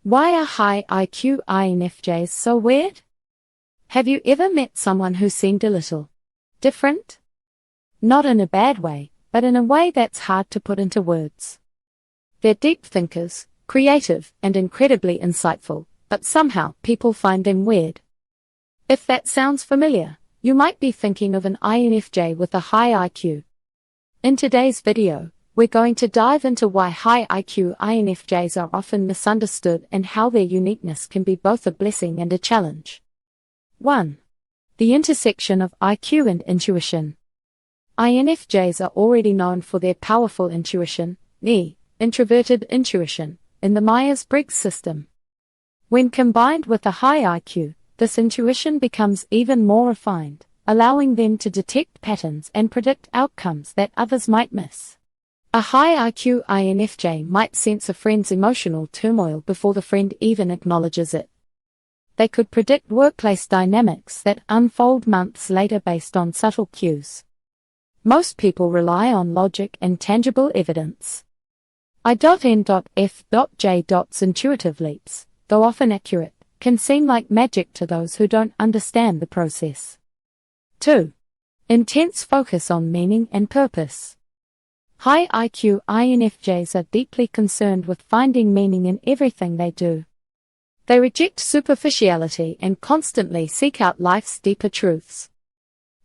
Why are high IQ INFJs so weird? Have you ever met someone who seemed a little different? Not in a bad way, but in a way that's hard to put into words. They're deep thinkers, creative, and incredibly insightful, but somehow people find them weird. If that sounds familiar, you might be thinking of an INFJ with a high IQ. In today's video, we're going to dive into why high IQ INFJs are often misunderstood and how their uniqueness can be both a blessing and a challenge. 1. The intersection of IQ and intuition. INFJs are already known for their powerful intuition, introverted intuition, in the Myers-Briggs system. When combined with a high IQ, this intuition becomes even more refined, allowing them to detect patterns and predict outcomes that others might miss. A high IQ INFJ might sense a friend's emotional turmoil before the friend even acknowledges it. They could predict workplace dynamics that unfold months later based on subtle cues. Most people rely on logic and tangible evidence. I.N.F.J.'s intuitive leaps, though often accurate, can seem like magic to those who don't understand the process. 2. Intense focus on meaning and purpose. High IQ INFJs are deeply concerned with finding meaning in everything they do. They reject superficiality and constantly seek out life's deeper truths.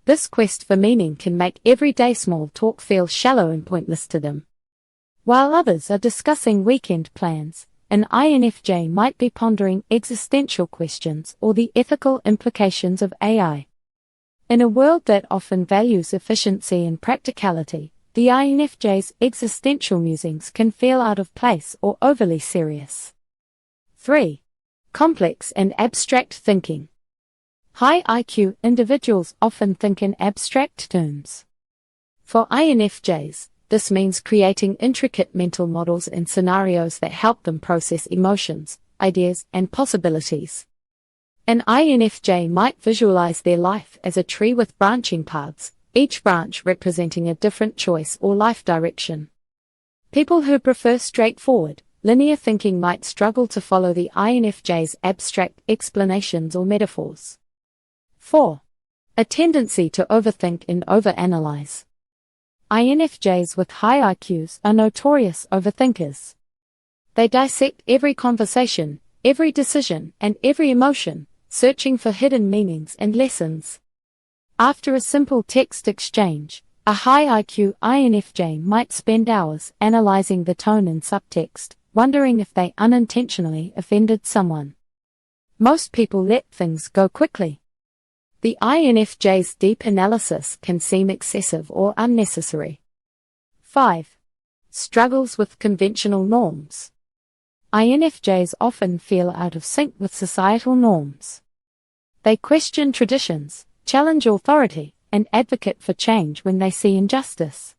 This quest for meaning can make everyday small talk feel shallow and pointless to them. While others are discussing weekend plans, an INFJ might be pondering existential questions or the ethical implications of AI. In a world that often values efficiency and practicality, the INFJ's existential musings can feel out of place or overly serious. 3. Complex and abstract thinking. High IQ individuals often think in abstract terms. For INFJs, this means creating intricate mental models and scenarios that help them process emotions, ideas, and possibilities. An INFJ might visualize their life as a tree with branching paths, each branch representing a different choice or life direction. People who prefer straightforward, linear thinking might struggle to follow the INFJ's abstract explanations or metaphors. 4. A tendency to overthink and overanalyze. INFJs with high IQs are notorious overthinkers. They dissect every conversation, every decision, and every emotion, searching for hidden meanings and lessons. After a simple text exchange, a high IQ INFJ might spend hours analyzing the tone and subtext, wondering if they unintentionally offended someone. Most people let things go quickly. The INFJ's deep analysis can seem excessive or unnecessary. 5. Struggles with conventional norms. INFJs often feel out of sync with societal norms. They question traditions, challenge authority, and advocate for change when they see injustice.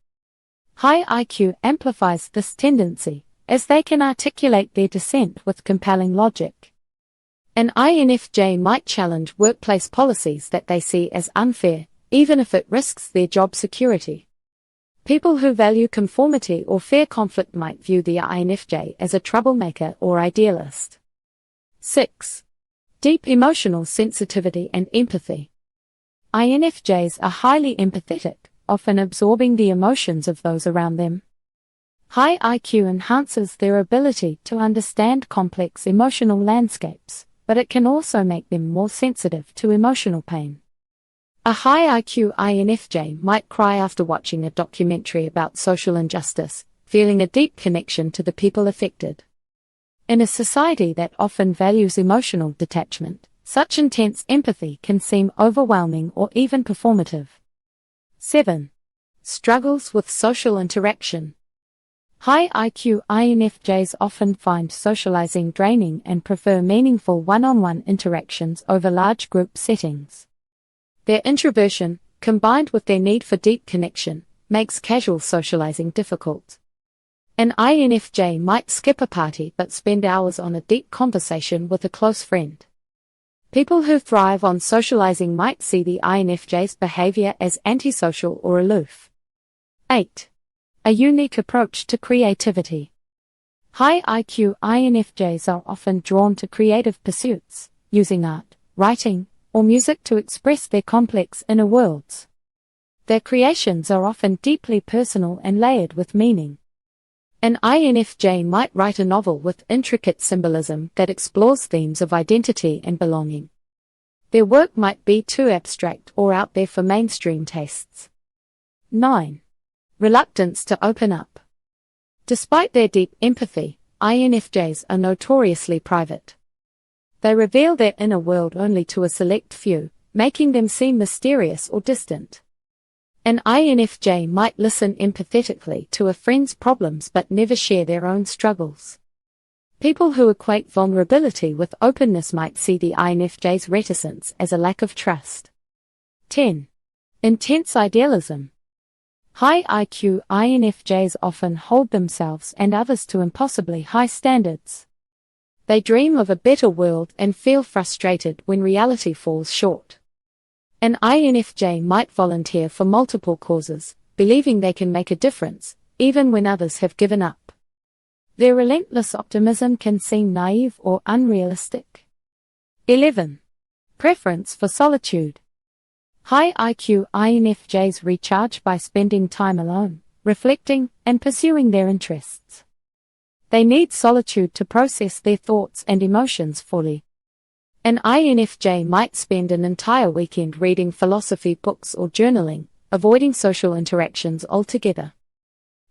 High IQ amplifies this tendency, as they can articulate their dissent with compelling logic. An INFJ might challenge workplace policies that they see as unfair, even if it risks their job security. People who value conformity or fair conflict might view the INFJ as a troublemaker or idealist. 6. Deep emotional sensitivity and empathy. INFJs are highly empathetic, often absorbing the emotions of those around them. High IQ enhances their ability to understand complex emotional landscapes, but it can also make them more sensitive to emotional pain. A high IQ INFJ might cry after watching a documentary about social injustice, feeling a deep connection to the people affected. In a society that often values emotional detachment, such intense empathy can seem overwhelming or even performative. 7. Struggles with social interaction. High IQ INFJs often find socializing draining and prefer meaningful one-on-one interactions over large group settings. Their introversion, combined with their need for deep connection, makes casual socializing difficult. An INFJ might skip a party but spend hours on a deep conversation with a close friend. People who thrive on socializing might see the INFJ's behavior as antisocial or aloof. 8. A unique approach to creativity. High IQ INFJs are often drawn to creative pursuits, using art, writing, or music to express their complex inner worlds. Their creations are often deeply personal and layered with meaning. An INFJ might write a novel with intricate symbolism that explores themes of identity and belonging. Their work might be too abstract or out there for mainstream tastes. 9. Reluctance to open up. Despite their deep empathy, INFJs are notoriously private. They reveal their inner world only to a select few, making them seem mysterious or distant. An INFJ might listen empathetically to a friend's problems but never share their own struggles. People who equate vulnerability with openness might see the INFJ's reticence as a lack of trust. 10. Intense idealism. High IQ INFJs often hold themselves and others to impossibly high standards. They dream of a better world and feel frustrated when reality falls short. An INFJ might volunteer for multiple causes, believing they can make a difference, even when others have given up. Their relentless optimism can seem naive or unrealistic. 11. Preference for solitude. High IQ INFJs recharge by spending time alone, reflecting, and pursuing their interests. They need solitude to process their thoughts and emotions fully. An INFJ might spend an entire weekend reading philosophy books or journaling, avoiding social interactions altogether.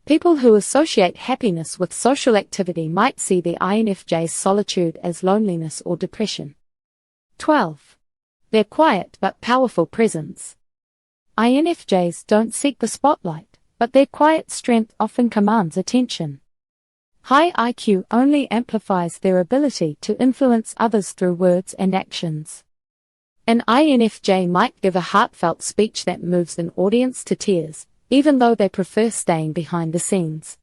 People who associate happiness with social activity might see the INFJ's solitude as loneliness or depression. 12. Their quiet but powerful presence. INFJs don't seek the spotlight, but their quiet strength often commands attention. High IQ only amplifies their ability to influence others through words and actions. An INFJ might give a heartfelt speech that moves an audience to tears, even though they prefer staying behind the scenes.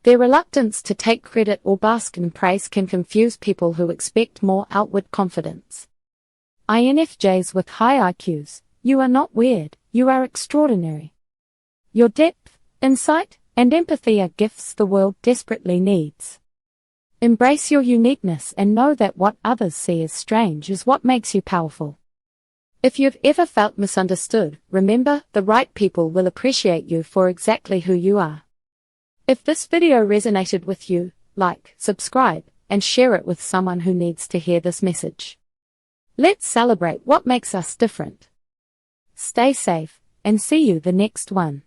Their reluctance to take credit or bask in praise can confuse people who expect more outward confidence. INFJs with high IQs, you are not weird, you are extraordinary. Your depth, insight, and empathy are gifts the world desperately needs. Embrace your uniqueness and know that what others see as strange is what makes you powerful. If you've ever felt misunderstood, remember, the right people will appreciate you for exactly who you are. If this video resonated with you, like, subscribe, and share it with someone who needs to hear this message. Let's celebrate what makes us different. Stay safe, and see you the next one.